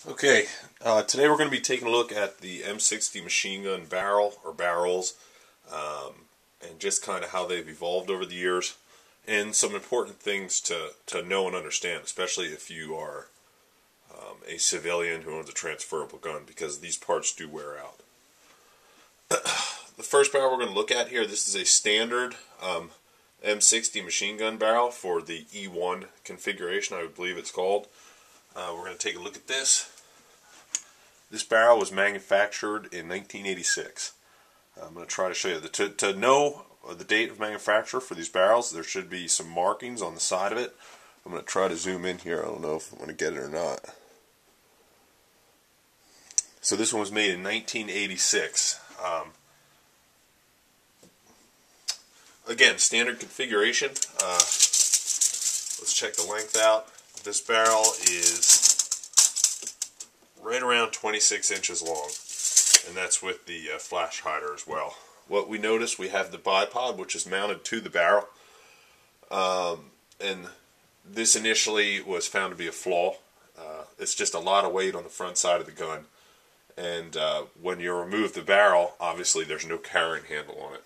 Okay, today we're going to be taking a look at the M60 machine gun barrel, or barrels, and just kind of how they've evolved over the years, and some important things to know and understand, especially if you are a civilian who owns a transferable gun, because these parts do wear out. The first barrel we're going to look at here, this is a standard M60 machine gun barrel for the E1 configuration, I would believe it's called. We're going to take a look at this. This barrel was manufactured in 1986. I'm going to try to show you. To know the date of manufacture for these barrels, there should be some markings on the side of it. I'm going to try to zoom in here. I don't know if I'm going to get it or not. So this one was made in 1986. Again, standard configuration. Let's check the length out. This barrel is right around 26 inches long, and that's with the flash hider as well. What we notice, we have the bipod, which is mounted to the barrel, and this initially was found to be a flaw. It's just a lot of weight on the front side of the gun, and when you remove the barrel, obviously there's no carrying handle on it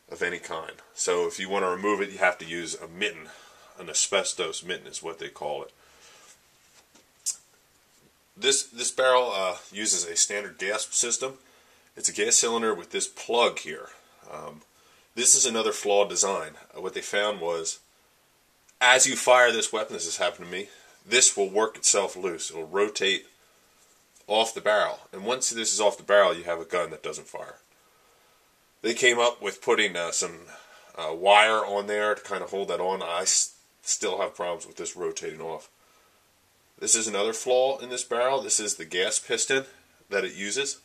of any kind. So if you want to remove it, you have to use a mitten. An asbestos mitten is what they call it. This barrel uses a standard gas system. It's a gas cylinder with this plug here. This is another flawed design. What they found was, as you fire this weapon, this has happened to me, this will work itself loose. It will rotate off the barrel. And once this is off the barrel, you have a gun that doesn't fire. They came up with putting some wire on there to kind of hold that on. I still have problems with this rotating off. This is another flaw in this barrel. This is the gas piston that it uses.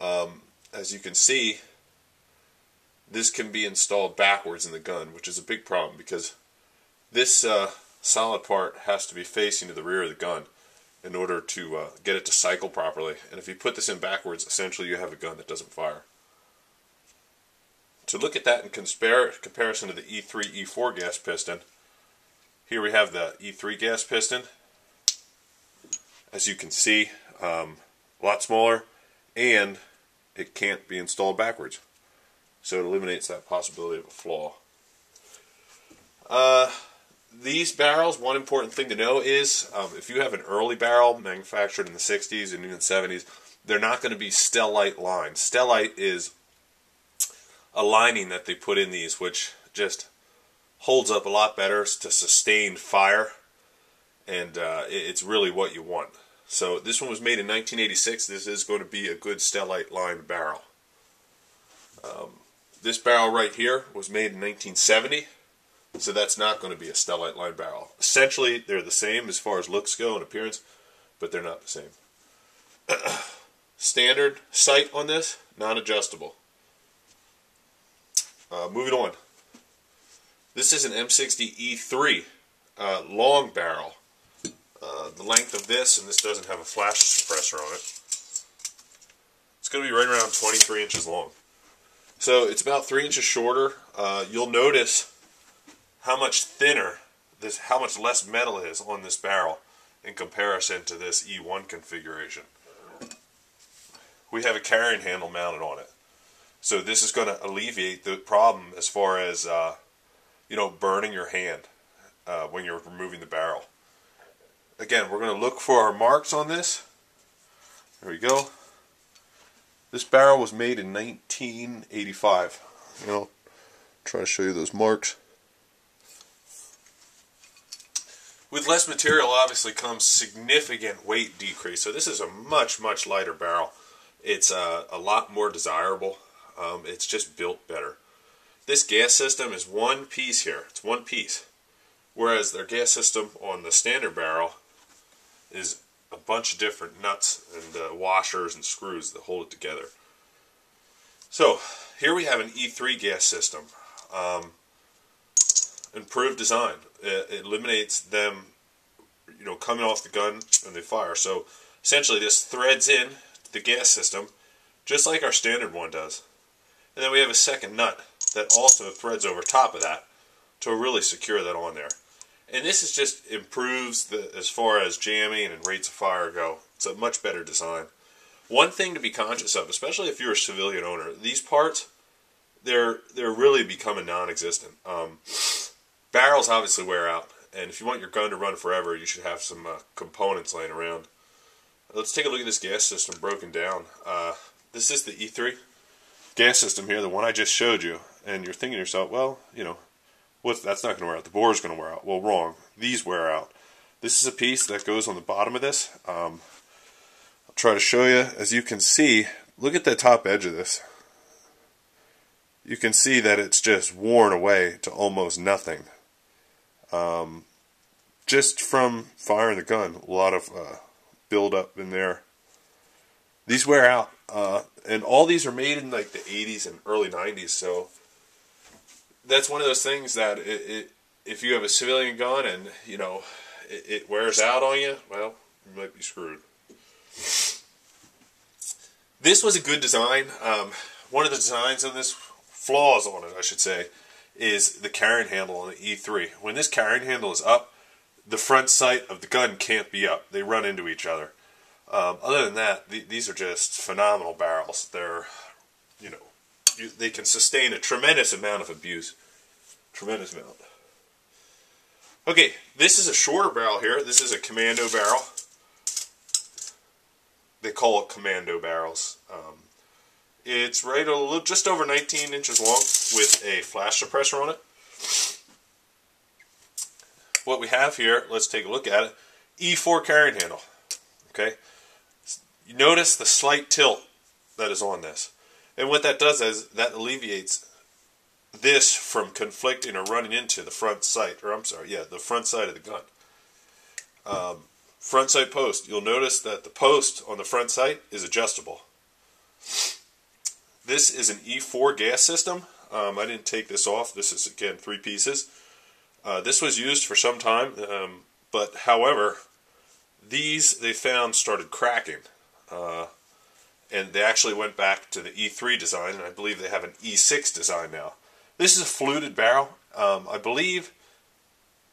As you can see, this can be installed backwards in the gun, which is a big problem because this solid part has to be facing to the rear of the gun in order to get it to cycle properly. And if you put this in backwards, essentially you have a gun that doesn't fire. To look at that in comparison to the E3, E4 gas piston, here we have the E3 gas piston. As you can see, a lot smaller, and it can't be installed backwards. So it eliminates that possibility of a flaw. These barrels, one important thing to know is, if you have an early barrel manufactured in the 60s and even 70s, they're not going to be stellite lined. Stellite is a lining that they put in these, which just holds up a lot better to sustain fire, and it's really what you want. So this one was made in 1986. This is going to be a good stellite lined barrel. This barrel right here was made in 1970, so that's not going to be a stellite lined barrel. Essentially, they're the same as far as looks go and appearance, but they're not the same. Standard sight on this, non-adjustable. Moving on. This is an M60 E3 long barrel. The length of this, and this doesn't have a flash suppressor on it, it's going to be right around 23 inches long. So it's about 3 inches shorter. You'll notice how much thinner, how much less metal is on this barrel in comparison to this E1 configuration. We have a carrying handle mounted on it. So this is going to alleviate the problem as far as burning your hand when you're removing the barrel. Again, we're going to look for our marks on this. There we go. This barrel was made in 1985. Try to show you those marks. With less material, obviously, comes significant weight decrease. So this is a much, much lighter barrel. It's a lot more desirable. It's just built better. This gas system is one piece here. It's one piece. Whereas their gas system on the standard barrel is a bunch of different nuts and washers and screws that hold it together. So here we have an E3 gas system. Improved design. It eliminates them, coming off the gun when they fire. So essentially this threads in the gas system just like our standard one does. And then we have a second nut that also threads over top of that to really secure that on there. And this is just improves as far as jamming and rates of fire go. It's a much better design. One thing to be conscious of, especially if you're a civilian owner, these parts, they're really becoming non-existent. Barrels obviously wear out, and if you want your gun to run forever, you should have some components laying around. Let's take a look at this gas system broken down. This is the E3 gas system here, the one I just showed you, and you're thinking to yourself, well, you know, that's not going to wear out. The bore's going to wear out. Well, wrong. These wear out. This is a piece that goes on the bottom of this. I'll try to show you. As you can see, look at the top edge of this. You can see that it's just worn away to almost nothing. Just from firing the gun, a lot of build-up in there. These wear out. And all these are made in like the 80s and early 90s, so that's one of those things that if you have a civilian gun and, you know, it wears out on you, well, you might be screwed. This was a good design. One of the designs on this, flaws on it, I should say, is the carrying handle on the E3. When this carrying handle is up, the front sight of the gun can't be up. They run into each other. Other than that, these are just phenomenal barrels. They're, you know, they can sustain a tremendous amount of abuse. Tremendous amount. Okay, this is a shorter barrel here. This is a Commando barrel. They call it Commando barrels. It's right a little, just over 19 inches long with a flash suppressor on it. What we have here, let's take a look at it. E4 carrying handle. Okay, you notice the slight tilt that is on this. And what that does is that alleviates this from conflicting or running into the front sight, or I'm sorry, yeah, the front side of the gun. Front sight post. You'll notice that the post on the front sight is adjustable. This is an E4 gas system. I didn't take this off. This is, again, 3 pieces. This was used for some time, but however, these they found started cracking. And they actually went back to the E3 design, and I believe they have an E6 design now. This is a fluted barrel. I believe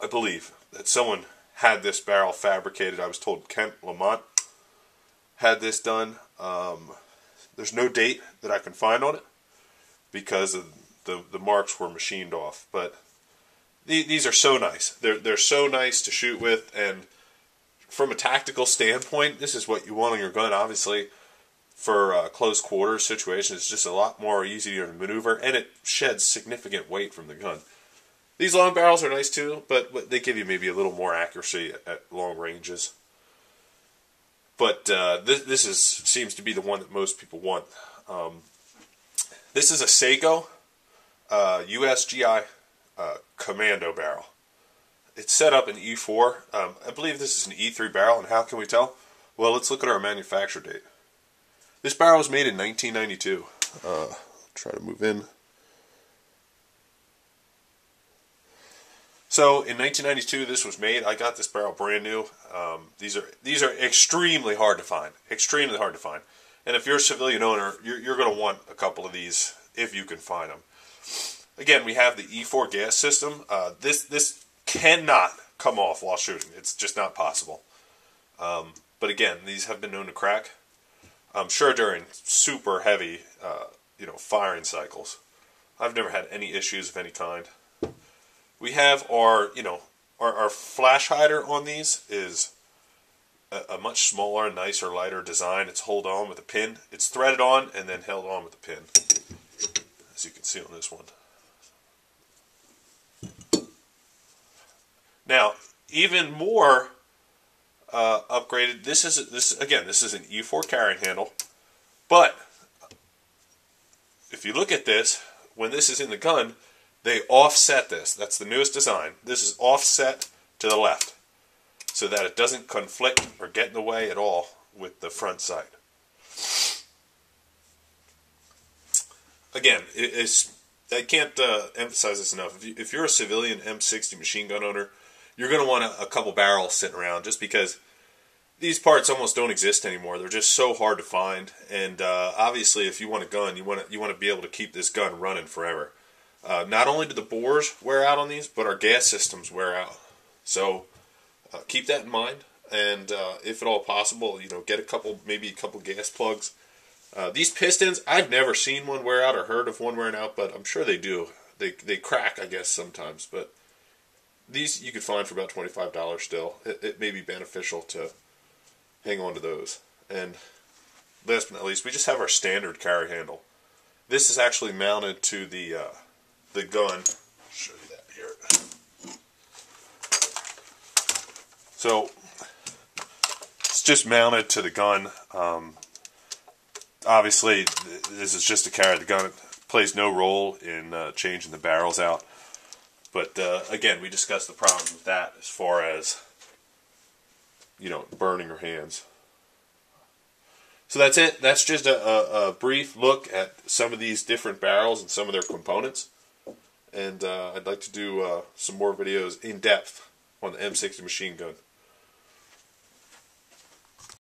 that someone had this barrel fabricated. I was told Kent Lamont had this done. There's no date that I can find on it because of the marks were machined off. But these are so nice. They're so nice to shoot with, and from a tactical standpoint, this is what you want on your gun, obviously. For close quarters situations, it's just a lot more easier to maneuver, and it sheds significant weight from the gun. These long barrels are nice too, but they give you maybe a little more accuracy at long ranges. But this seems to be the one that most people want. This is a Seiko USGI Commando barrel. It's set up in E4. I believe this is an E3 barrel, and how can we tell? Well, let's look at our manufacture date. This barrel was made in 1992. Try to move in. So in 1992, this was made. I got this barrel brand new. These are extremely hard to find. Extremely hard to find. And if you're a civilian owner, you're going to want a couple of these if you can find them. Again, we have the E4 gas system. This cannot come off while shooting. It's just not possible. But again, these have been known to crack. I'm sure during super heavy, firing cycles. I've never had any issues of any kind. We have our flash hider on these is a much smaller, nicer, lighter design. It's held on with a pin. It's threaded on and then held on with a pin, as you can see on this one. Now, even more upgraded. This is an E4 carrying handle, but if you look at this, when this is in the gun, they offset this. That's the newest design. This is offset to the left, so that it doesn't conflict or get in the way at all with the front sight. Again, I can't emphasize this enough. If you're a civilian M60 machine gun owner, you're going to want a couple barrels sitting around, just because these parts almost don't exist anymore. They're just so hard to find, and obviously, if you want a gun, you want to be able to keep this gun running forever. Not only do the bores wear out on these, but our gas systems wear out. So keep that in mind, and if at all possible, get maybe a couple gas plugs. These pistons, I've never seen one wear out or heard of one wearing out, but I'm sure they do. They crack, I guess, sometimes, but these you could find for about $25 still. It may be beneficial to hang on to those. And last but not least, we just have our standard carry handle. This is actually mounted to the gun. I'll show you that here. So it's just mounted to the gun. Obviously, this is just to carry the gun. It plays no role in changing the barrels out. But again, we discussed the problems with that as far as burning your hands. So that's it. That's just a brief look at some of these different barrels and some of their components. And I'd like to do some more videos in depth on the M60 machine gun.